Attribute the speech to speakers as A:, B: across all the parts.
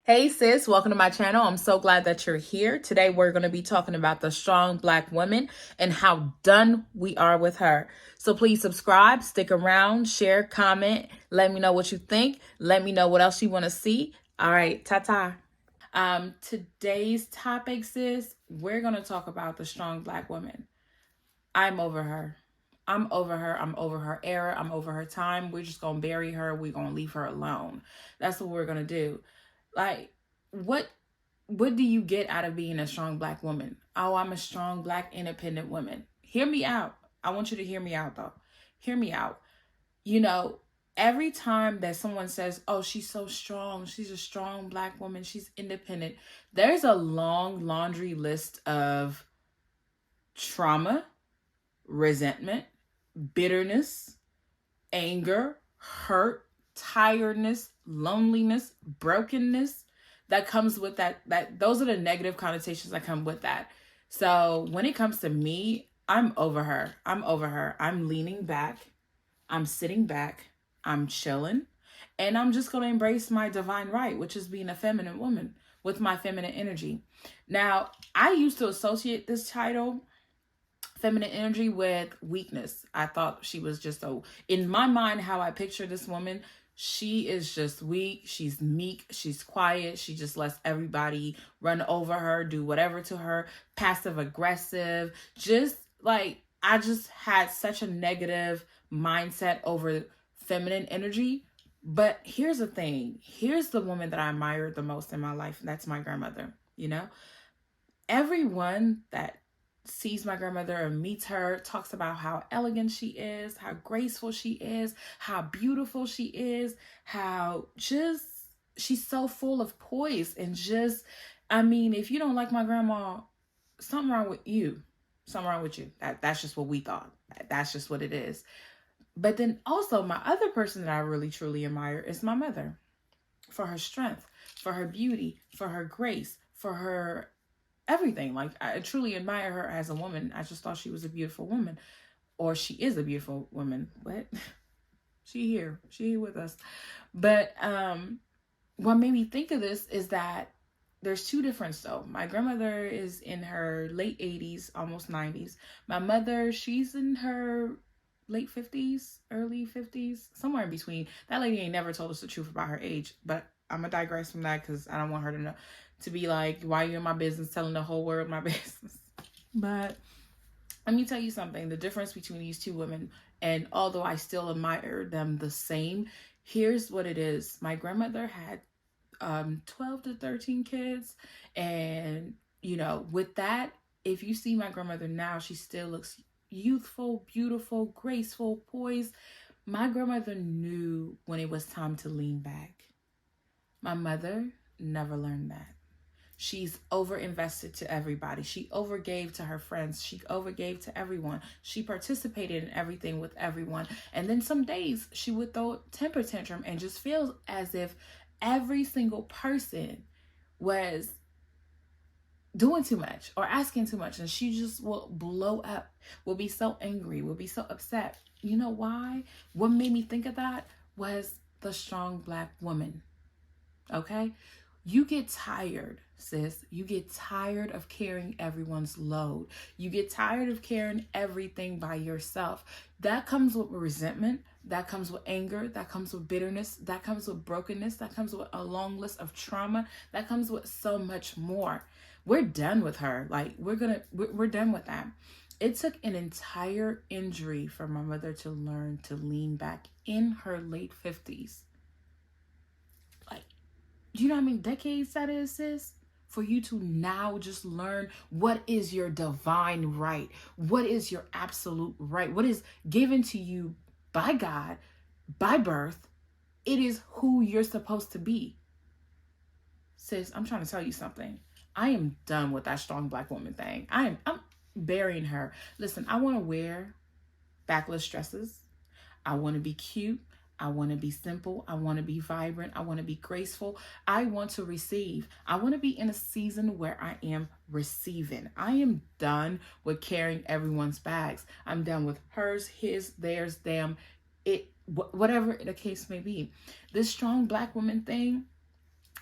A: Hey sis, welcome to my channel. I'm so glad that you're here. Today we're going to be talking about the strong Black woman and how done we are with her. So please subscribe, stick around, share, comment, let me know what you think. Let me know what else you want to see. All right, ta-ta. Today's topic, sis, we're going to talk about the strong Black woman. I'm over her. I'm over her. I'm over her era. I'm over her time. We're just going to bury her. We're going to leave her alone. That's what we're going to do. Like, what do you get out of being a strong Black woman? Oh, I'm a strong Black independent woman. Hear me out. I want you to hear me out though. Hear me out. You know, every time that someone says, oh, she's so strong, she's a strong Black woman, she's independent, there's a long laundry list of trauma, resentment, bitterness, anger, hurt, tiredness, loneliness, brokenness that comes with that those are the negative connotations that come with that. So when it comes to me, I'm over her. I'm leaning back. I'm sitting back. I'm chilling. And I'm just going to embrace my divine right, which is being a feminine woman with my feminine energy. Now, I used to associate this title, feminine energy, with weakness. I thought she was just in my mind, how I picture this woman, she is just weak. She's meek. She's quiet. She just lets everybody run over her, do whatever to her, passive aggressive. Just like, I just had such a negative mindset over feminine energy. But here's the thing. Here's the woman that I admired the most in my life. And that's my grandmother. You know, everyone that sees my grandmother and meets her talks about how elegant she is, how graceful she is, how beautiful she is, how just she's so full of poise. And just, I mean, if you don't like my grandma, something wrong with you. Something wrong with you. That's just what we thought. That's just what it is. But then also my other person that I really truly admire is my mother, for her strength, for her beauty, for her grace, for her everything. Like, I truly admire her as a woman. I just thought she was a beautiful woman, or she is a beautiful woman. What? She here with us. But what made me think of this is that there's two differences though. My grandmother is in her late 80s, almost 90s. My mother, she's in her late 50s, early 50s, somewhere in between. That lady ain't never told us the truth about her age, but I'm gonna digress from that because I don't want her to know, to be like, why are you in my business, telling the whole world my business? But let me tell you something, the difference between these two women, and although I still admire them the same, here's what it is. My grandmother had 12 to 13 kids. And, you know, with that, if you see my grandmother now, she still looks youthful, beautiful, graceful, poised. My grandmother knew when it was time to lean back. My mother never learned that. She's over-invested to everybody. She overgave to her friends. She overgave to everyone. She participated in everything with everyone. And then some days she would throw a temper tantrum and just feel as if every single person was doing too much or asking too much. And she just will blow up, will be so angry, will be so upset. You know why? What made me think of that was the strong Black woman. Okay? You get tired, sis. You get tired of carrying everyone's load. You get tired of carrying everything by yourself. That comes with resentment. That comes with anger. That comes with bitterness. That comes with brokenness. That comes with a long list of trauma. That comes with so much more. We're done with her. Like, we're done with that. It took an entire injury for my mother to learn to lean back in her late 50s. Like, do you know how many decades that is, sis? For you to now just learn what is your divine right. What is your absolute right? What is given to you by God, by birth. It is who you're supposed to be. Sis, I'm trying to tell you something. I am done with that strong Black woman thing. I'm burying her. Listen, I want to wear backless dresses. I want to be cute. I want to be simple. I want to be vibrant. I want to be graceful. I want to receive. I want to be in a season where I am receiving. I am done with carrying everyone's bags. I'm done with hers, his, theirs, them, it, whatever the case may be. This strong Black woman thing,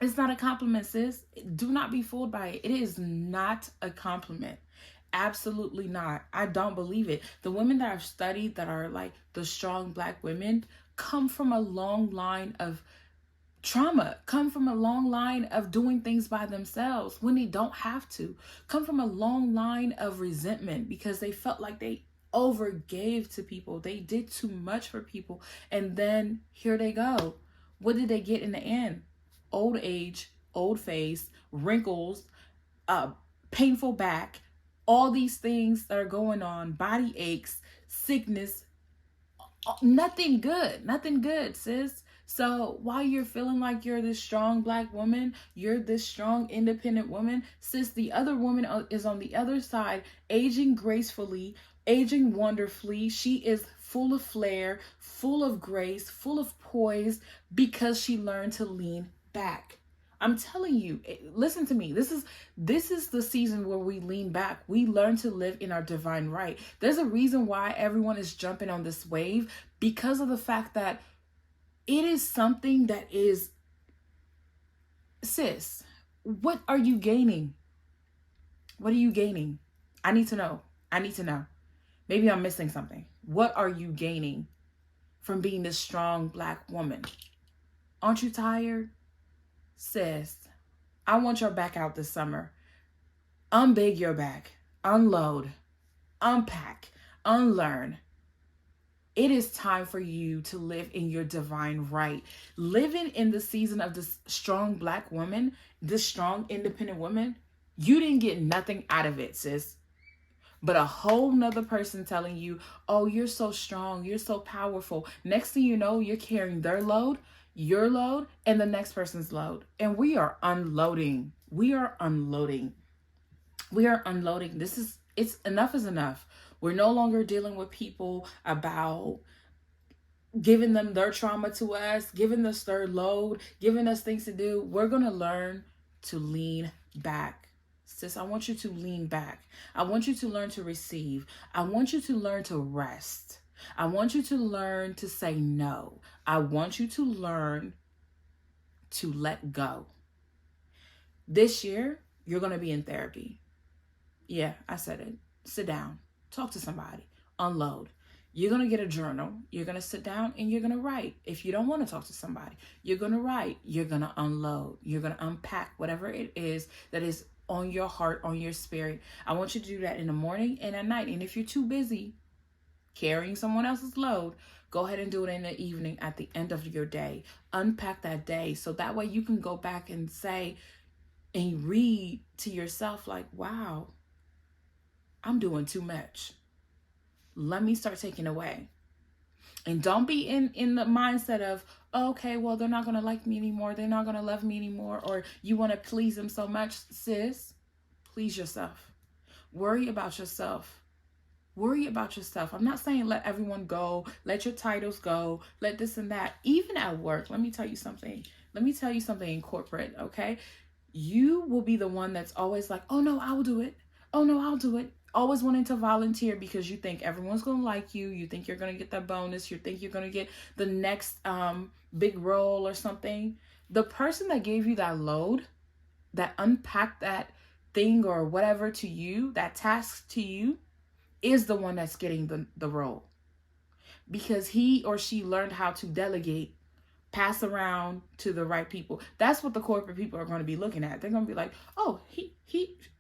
A: It's not a compliment, sis. Do not be fooled by it. It is not a compliment. Absolutely not. I don't believe it. The women that I've studied that are like the strong Black women come from a long line of trauma, come from a long line of doing things by themselves when they don't have to, come from a long line of resentment because they felt like they overgave to people. They did too much for people. And then here they go. What did they get in the end? Old age, old face, wrinkles, painful back, all these things that are going on, body aches, sickness, nothing good, sis. So while you're feeling like you're this strong Black woman, you're this strong independent woman, sis, the other woman is on the other side, aging gracefully, aging wonderfully. She is full of flair, full of grace, full of poise because she learned to lean back. I'm telling you, listen to me. This is the season where we lean back. We learn to live in our divine right. There's a reason why everyone is jumping on this wave, because of the fact that it is something that is, sis, what are you gaining? What are you gaining? I need to know. I need to know. Maybe I'm missing something. What are you gaining from being this strong Black woman? Aren't you tired? Sis, I want your back out this summer. Unbig your back. Unload. Unpack. Unlearn. It is time for you to live in your divine right. Living in the season of this strong Black woman, this strong independent woman, you didn't get nothing out of it, sis. But a whole nother person telling you, oh, you're so strong, you're so powerful. Next thing you know, you're carrying their load, your load, and the next person's load. And we are unloading. We are unloading. We are unloading. It's enough is enough. We're no longer dealing with people about giving them their trauma to us, giving us their load, giving us things to do. We're going to learn to lean back. Sis, I want you to lean back. I want you to learn to receive. I want you to learn to rest. I want you to learn to say no. I want you to learn to let go. This year, you're going to be in therapy. Yeah, I said it. Sit down. Talk to somebody. Unload. You're going to get a journal. You're going to sit down and you're going to write. If you don't want to talk to somebody, you're going to write. You're going to unload. You're going to unpack whatever it is that is on your heart, on your spirit. I want you to do that in the morning and at night. And if you're too busy carrying someone else's load, go ahead and do it in the evening at the end of your day. Unpack that day so that way you can go back and say and read to yourself like, wow, I'm doing too much. Let me start taking away. And don't be in the mindset of, okay, well, they're not going to like me anymore. They're not going to love me anymore. Or you want to please them so much. Sis, please yourself. Worry about yourself. Worry about yourself. I'm not saying let everyone go. Let your titles go. Let this and that. Even at work, let me tell you something. Let me tell you something in corporate, okay? You will be the one that's always like, oh, no, I'll do it. Oh, no, I'll do it. Always wanting to volunteer because you think everyone's going to like you. You think you're going to get that bonus. You think you're going to get the next big role or something. The person that gave you that load, that unpacked that thing or whatever to you, that task to you, is the one that's getting the role. Because he or she learned how to delegate, pass around to the right people. That's what the corporate people are going to be looking at. They're going to be like, oh,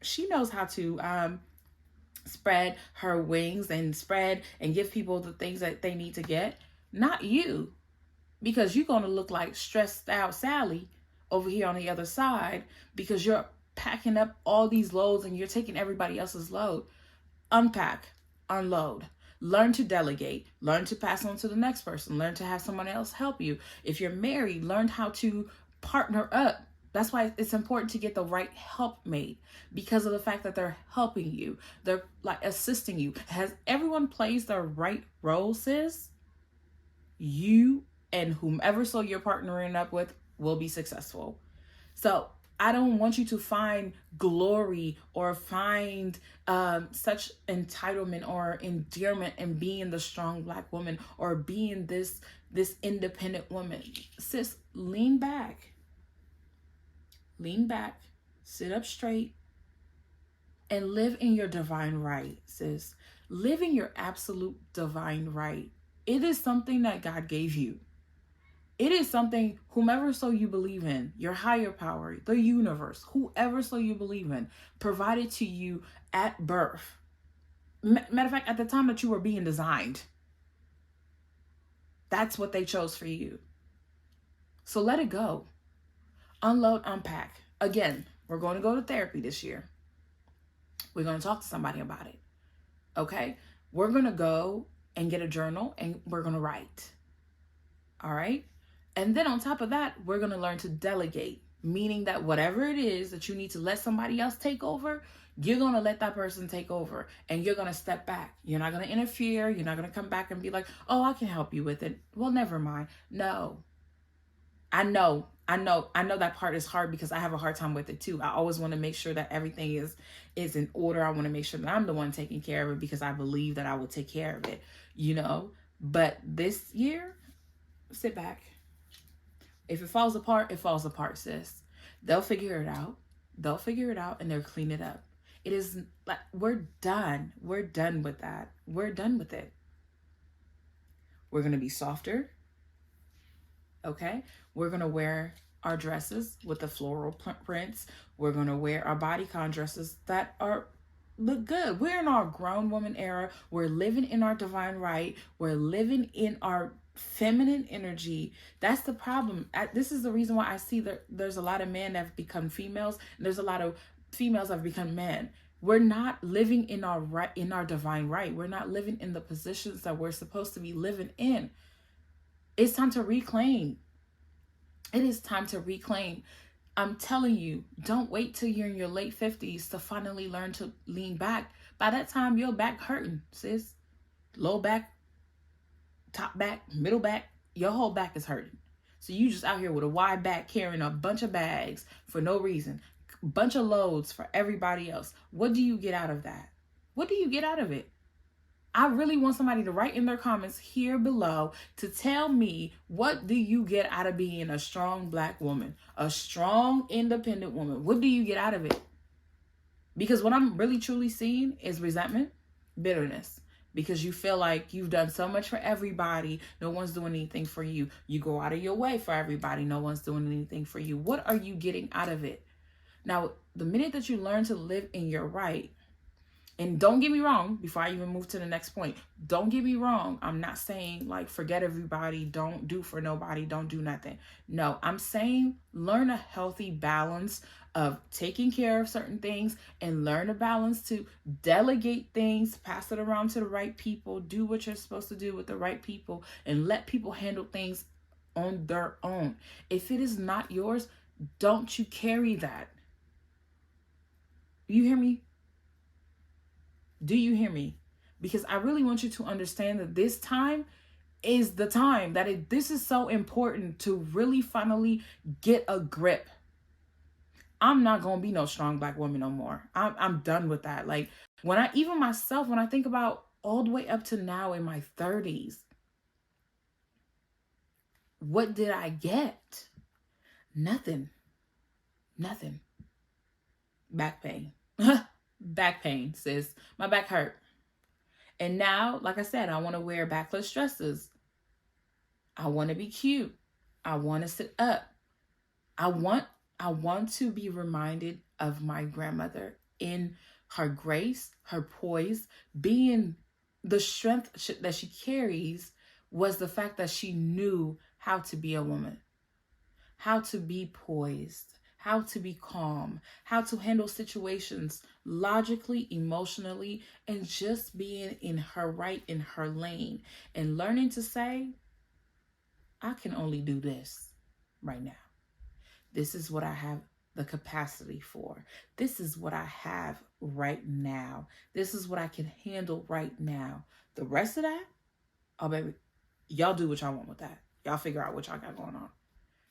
A: she knows how to spread her wings and spread and give people the things that they need to get. Not you, because you're going to look like stressed out Sally over here on the other side because you're packing up all these loads and you're taking everybody else's load. Unpack, unload, learn to delegate, learn to pass on to the next person, learn to have someone else help you. If you're married, learn how to partner up. That's why it's important to get the right helpmate, because of the fact that they're helping you. They're like assisting you. Has everyone plays their right role, sis? You and whomever so you're partnering up with will be successful. So I don't want you to find glory or find such entitlement or endearment in being the strong Black woman or being this independent woman. Sis, lean back. lean back, sit up straight, and live in your divine right, sis. Live in your absolute divine right. It is something that God gave you. It is something, whomever so you believe in, your higher power, the universe, whoever so you believe in, provided to you at birth. Matter of fact, at the time that you were being designed, that's what they chose for you. So let it go. Unload, unpack. Again, we're going to go to therapy this year. We're going to talk to somebody about it. Okay? We're going to go and get a journal and we're going to write. All right? And then on top of that, we're going to learn to delegate, meaning that whatever it is that you need to let somebody else take over, you're going to let that person take over and you're going to step back. You're not going to interfere. You're not going to come back and be like, oh, I can help you with it. Well, never mind. No. I know that part is hard because I have a hard time with it too. I always want to make sure that everything is in order. I want to make sure that I'm the one taking care of it because I believe that I will take care of it, you know? But this year, sit back. If it falls apart, it falls apart, sis. They'll figure it out. They'll figure it out and they'll clean it up. It is like, we're done. We're done with that. We're done with it. We're going to be softer. Okay? We're going to wear our dresses with the floral prints. We're going to wear our bodycon dresses that look good. We're in our grown woman era. We're living in our divine right. We're living in our feminine energy. That's the problem. This is the reason why I see that there's a lot of men that have become females and there's a lot of females that have become men. We're not living in our divine right. We're not living in the positions that we're supposed to be living in. It's time to reclaim. It is time to reclaim. I'm telling you, don't wait till you're in your late 50s to finally learn to lean back. By that time, your back hurting, sis. Low back, top back, middle back, your whole back is hurting. So you just out here with a wide back carrying a bunch of bags for no reason. Bunch of loads for everybody else. What do you get out of that? What do you get out of it? I really want somebody to write in their comments here below to tell me, what do you get out of being a strong Black woman, a strong, independent woman? What do you get out of it? Because what I'm really truly seeing is resentment, bitterness, because you feel like you've done so much for everybody. No one's doing anything for you. You go out of your way for everybody. No one's doing anything for you. What are you getting out of it? Now, the minute that you learn to live in your right, and don't get me wrong, before I even move to the next point, don't get me wrong. I'm not saying like forget everybody, don't do for nobody, don't do nothing. No, I'm saying learn a healthy balance of taking care of certain things and learn a balance to delegate things, pass it around to the right people, do what you're supposed to do with the right people, and let people handle things on their own. If it is not yours, don't you carry that. You hear me? Do you hear me? Because I really want you to understand that this time is the time that this is so important to really finally get a grip. I'm not going to be no strong Black woman no more. I'm done with that. Like when I think about all the way up to now in my 30s, what did I get? Nothing. Back pain. Back pain, sis. My back hurt. And now, like I said, I want to wear backless dresses. I want to be cute. I want to sit up. I want to be reminded of my grandmother in her grace, her poise, being the strength that she carries was the fact that she knew how to be a woman, how to be poised, how to be calm, how to handle situations logically, emotionally, and just being in her right, in her lane, and learning to say, I can only do this right now. This is what I have the capacity for. This is what I have right now. This is what I can handle right now. The rest of that, oh baby, y'all do what y'all want with that. Y'all figure out what y'all got going on.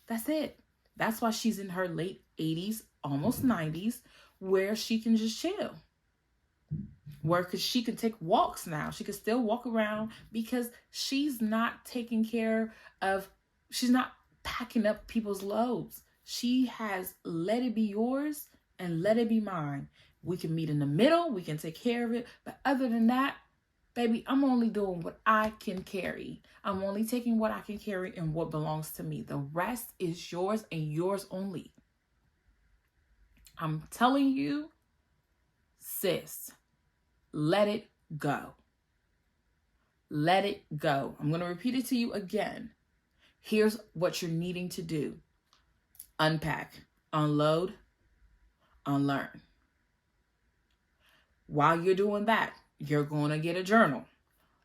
A: That's it. That's why she's in her late 80s, almost 90s, where she can just chill. Where she can take walks now. She can still walk around because she's not taking care of, she's not packing up people's loads. She has let it be yours and let it be mine. We can meet in the middle. We can take care of it. But other than that, baby, I'm only doing what I can carry. I'm only taking what I can carry and what belongs to me. The rest is yours and yours only. I'm telling you, sis, let it go. Let it go. I'm going to repeat it to you again. Here's what you're needing to do. Unpack, unload, unlearn. While you're doing that, you're going to get a journal.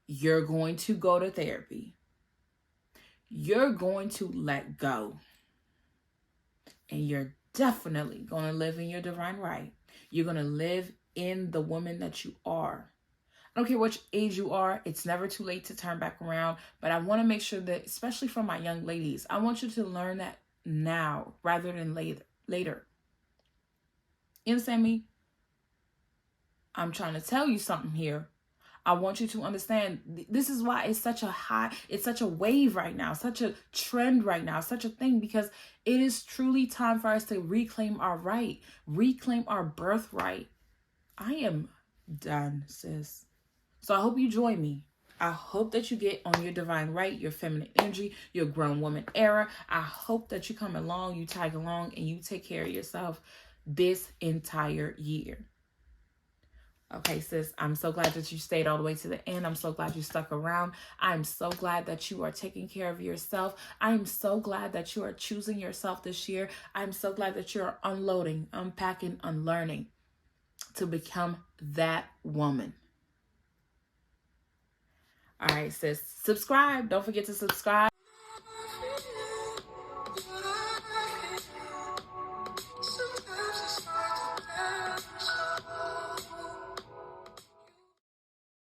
A: You're going to go to therapy. You're going to let go. And you're definitely going to live in your divine right. You're going to live in the woman that you are. I don't care which age you are. It's never too late to turn back around. But I want to make sure that, especially for my young ladies, I want you to learn that now rather than later. You understand me? I'm trying to tell you something here. I want you to understand this is why it's such a wave right now, such a trend right now, such a thing, because it is truly time for us to reclaim our right, reclaim our birthright. I am done, sis. So I hope you join me. I hope that you get on your divine right, your feminine energy, your grown woman era. I hope that you come along, you tag along, and you take care of yourself this entire year. Okay, sis, I'm so glad that you stayed all the way to the end. I'm so glad you stuck around. I'm so glad that you are taking care of yourself. I'm so glad that you are choosing yourself this year. I'm so glad that you're unloading, unpacking, unlearning to become that woman. All right, sis, subscribe. Don't forget to subscribe.